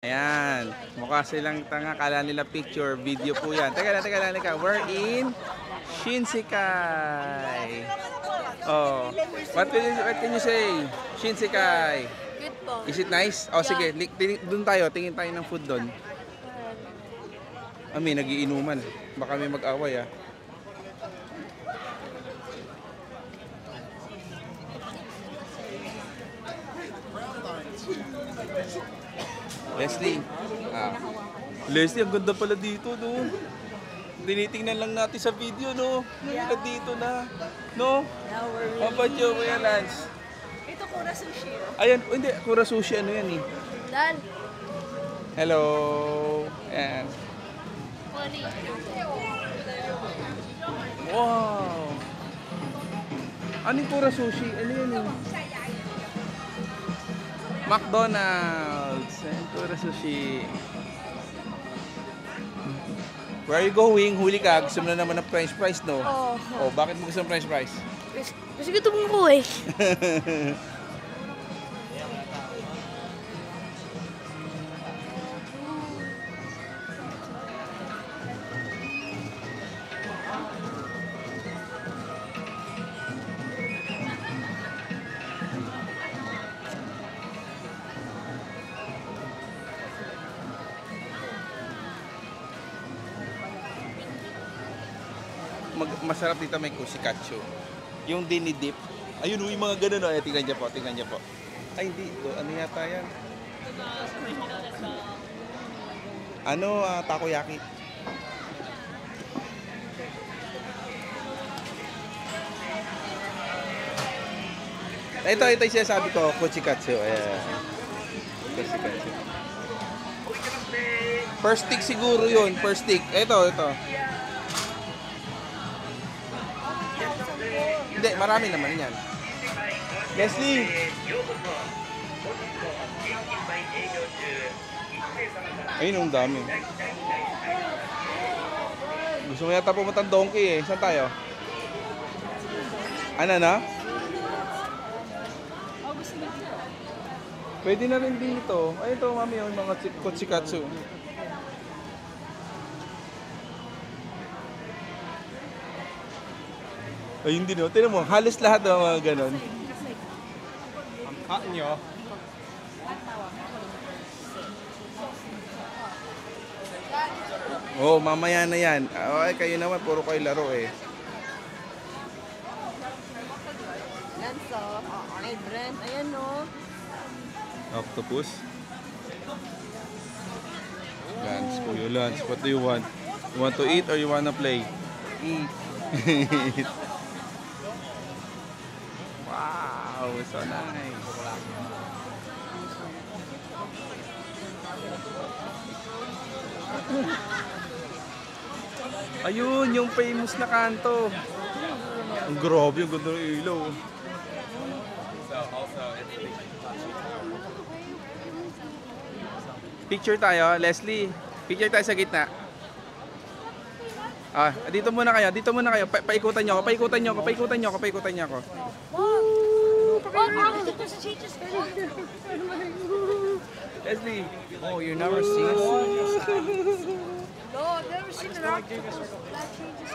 Ayan, mukha silang tanga, kala nila picture, video po yan. Teka lang, we're in Shinsekai. Oh, what can you say? Shinsekai. Good po. Is it nice? Oh, sige, doon tayo, tingin tayo ng food doon. May nagiinuman. Baka may mag-away ah. Leslie. Leslie, ang ganda pala dito, no? Tinitingnan lang natin sa video, no? Nalila dito na. No? How about you, Kuya Lance? Ito Kura Sushi. Ayan, hindi, Kura Sushi, ano yan eh? Dan. Hello. Ayan. Wow. Ano yung Kura Sushi? Ano yan eh? McDonald's. Ayan, Kura Sushi. Where are you going? Huli ka. Gusto mo na naman ng french fries, no? Oo. Oh, bakit mo gusto ng french fries? Kasi gusto mo ko eh. Masarap dito may kushikatsu. Yung dinidip. Ayun, yung mga ganun. Ay, tingnan niya po, tingnan niya po. Ay, hindi. Ito, ano yata yan? Ano, takoyaki. Ito yung sinasabi ko, kushikatsu. Ayan. Kushikatsu. First stick siguro yun, first stick. Ito. Hindi, marami naman yan. Leslie! Ayun, ang dami. Gusto mo yata pumunta ng Donkey eh. Saan tayo? Ano na? Pwede na rin dito. Ay, ito mami, yung mga kuchikatsu. Ayun din, oh. Tignan mo, halos lahat ng mga ganon. Ang cut nyo. Oh, mamaya na yan. Ay, kayo naman, puro kayo laro eh. Lanso. Ay, Brent. Ayan no. Octopus. Lance, Kuya Lance, what do you want? You want to eat or you want to play? Eat. Wow, so nice. Ayun, yung famous na kanto. Ang grabe, yung ganda ng ilaw. Picture tayo, Leslie. Picture tayo sa gitna. Dito muna kayo. Paikutan niyo ako. Leslie. Oh, you never seen one? No, I've never seen an octopus. That changes.